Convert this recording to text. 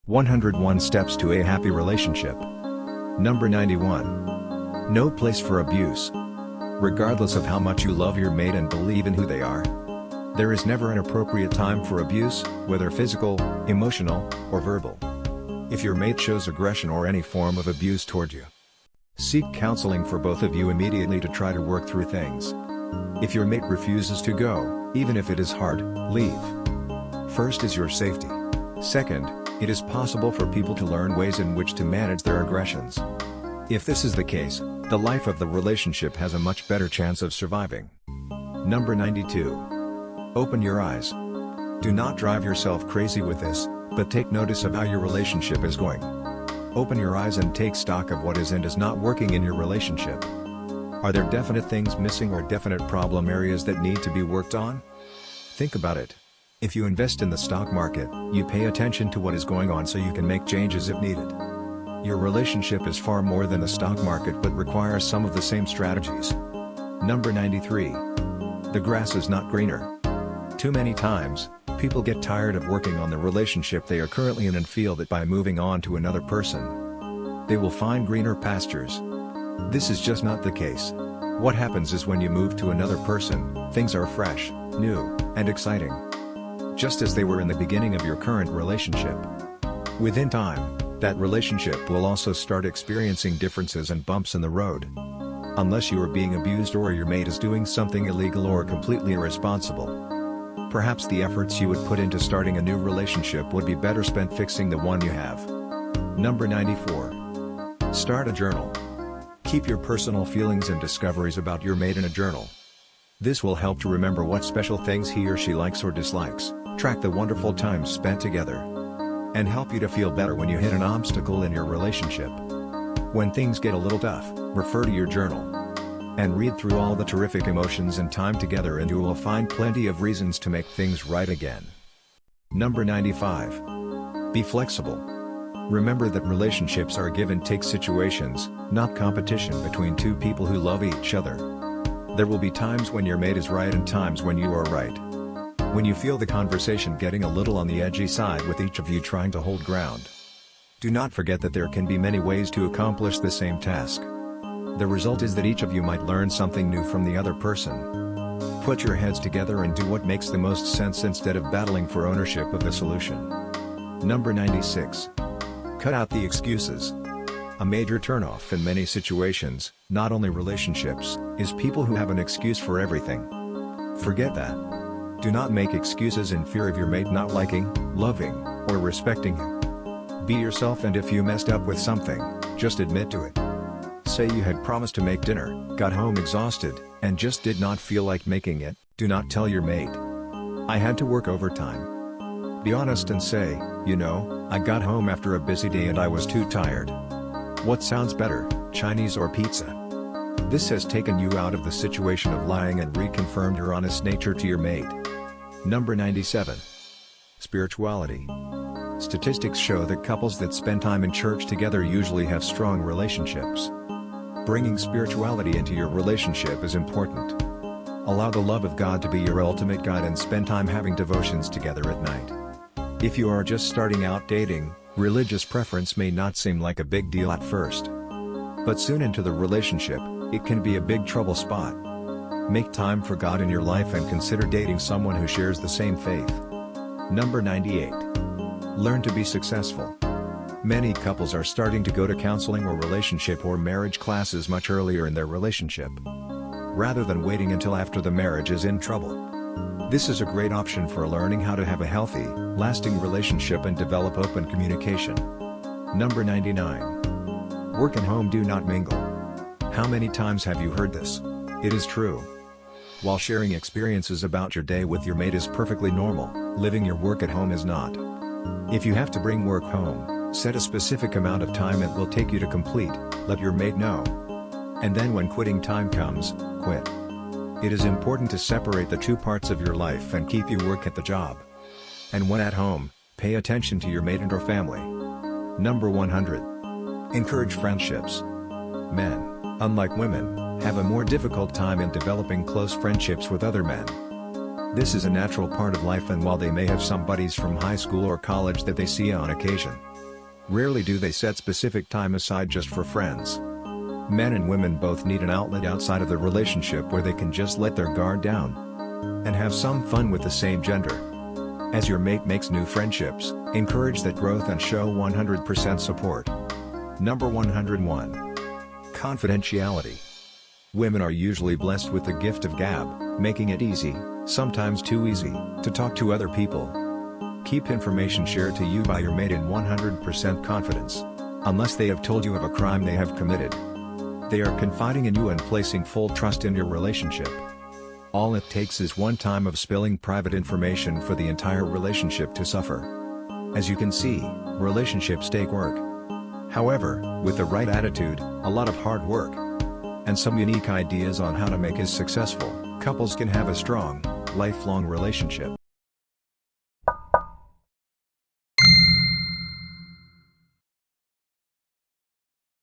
101 Steps to a Happy Relationship. Number 91. No place for abuse. Regardless of how much you love your mate and believe in who they are, there is never an appropriate time for abuse, whether physical, emotional, or verbal. If your mate shows aggression or any form of abuse toward you, seek counseling for both of you immediately to try to work through things. If your mate refuses to go, even if it is hard, leave. First is your safety. Second, it is possible for people to learn ways in which to manage their aggressions. If this is the case, the life of the relationship has a much better chance of surviving. Number 92. Open your eyes. Do not drive yourself crazy with this, but take notice of how your relationship is going. Open your eyes and take stock of what is and is not working in your relationship. Are there definite things missing or definite problem areas that need to be worked on? Think about it. If you invest in the stock market, you pay attention to what is going on so you can make changes if needed. Your relationship is far more than the stock market but requires some of the same strategies. Number 93. The grass is not greener. Too many times, people get tired of working on the relationship they are currently in and feel that by moving on to another person, they will find greener pastures. This is just not the case. What happens is when you move to another person, things are fresh, new, and exciting, just as they were in the beginning of your current relationship. Within time, that relationship will also start experiencing differences and bumps in the road. Unless you are being abused or your mate is doing something illegal or completely irresponsible, perhaps the efforts you would put into starting a new relationship would be better spent fixing the one you have. Number 94. Start a journal. Keep your personal feelings and discoveries about your mate in a journal. This will help to remember what special things he or she likes or dislikes, track the wonderful times spent together, and help you to feel better when you hit an obstacle in your relationship. When things get a little tough, refer to your journal and read through all the terrific emotions and time together and you will find plenty of reasons to make things right again. Number 95. Be flexible. Remember that relationships are give and take situations, not competition between two people who love each other. There will be times when your mate is right and times when you are right. When you feel the conversation getting a little on the edgy side with each of you trying to hold ground, do not forget that there can be many ways to accomplish the same task. The result is that each of you might learn something new from the other person. Put your heads together and do what makes the most sense instead of battling for ownership of the solution. Number 96. Cut out the excuses. A major turnoff in many situations, not only relationships, is people who have an excuse for everything. Forget that. Do not make excuses in fear of your mate not liking, loving, or respecting you. Be yourself, and if you messed up with something, just admit to it. Say you had promised to make dinner, got home exhausted, and just did not feel like making it. Do not tell your mate, "I had to work overtime." Be honest and say, "You know, I got home after a busy day and I was too tired." What sounds better, Chinese or pizza? This has taken you out of the situation of lying and reconfirmed your honest nature to your mate. Number 97. Spirituality. Statistics show that couples that spend time in church together usually have strong relationships. Bringing spirituality into your relationship is important. Allow the love of God to be your ultimate guide and spend time having devotions together at night. If you are just starting out dating, religious preference may not seem like a big deal at first. But soon into the relationship, it can be a big trouble spot. Make time for God in your life and consider dating someone who shares the same faith. Number 98. Learn to be successful. Many couples are starting to go to counseling or relationship or marriage classes much earlier in their relationship, rather than waiting until after the marriage is in trouble. This is a great option for learning how to have a healthy, lasting relationship and develop open communication. Number 99. Work and home do not mingle. How many times have you heard this? It is true. While sharing experiences about your day with your mate is perfectly normal, living your work at home is not. If you have to bring work home, set a specific amount of time it will take you to complete, let your mate know. And then when quitting time comes, quit. It is important to separate the two parts of your life and keep your work at the job. And when at home, pay attention to your mate and or family. Number 100. Encourage friendships. Men, unlike women, have a more difficult time in developing close friendships with other men. This is a natural part of life, and while they may have some buddies from high school or college that they see on occasion, Rarely do they set specific time aside just for friends. Men and women both need an outlet outside of the relationship where they can just let their guard down and have some fun with the same gender. As your mate makes new friendships, encourage that growth and show 100% support. Number 101. Confidentiality. Women are usually blessed with the gift of gab, making it easy, sometimes too easy, to talk to other people. Keep information shared to you by your mate in 100% confidence. Unless they have told you of a crime they have committed. They are confiding in you and placing full trust in your relationship. All it takes is one time of spilling private information for the entire relationship to suffer. As you can see, relationships take work. However, with the right attitude, a lot of hard work, and some unique ideas on how to make it successful, couples can have a strong, lifelong relationship.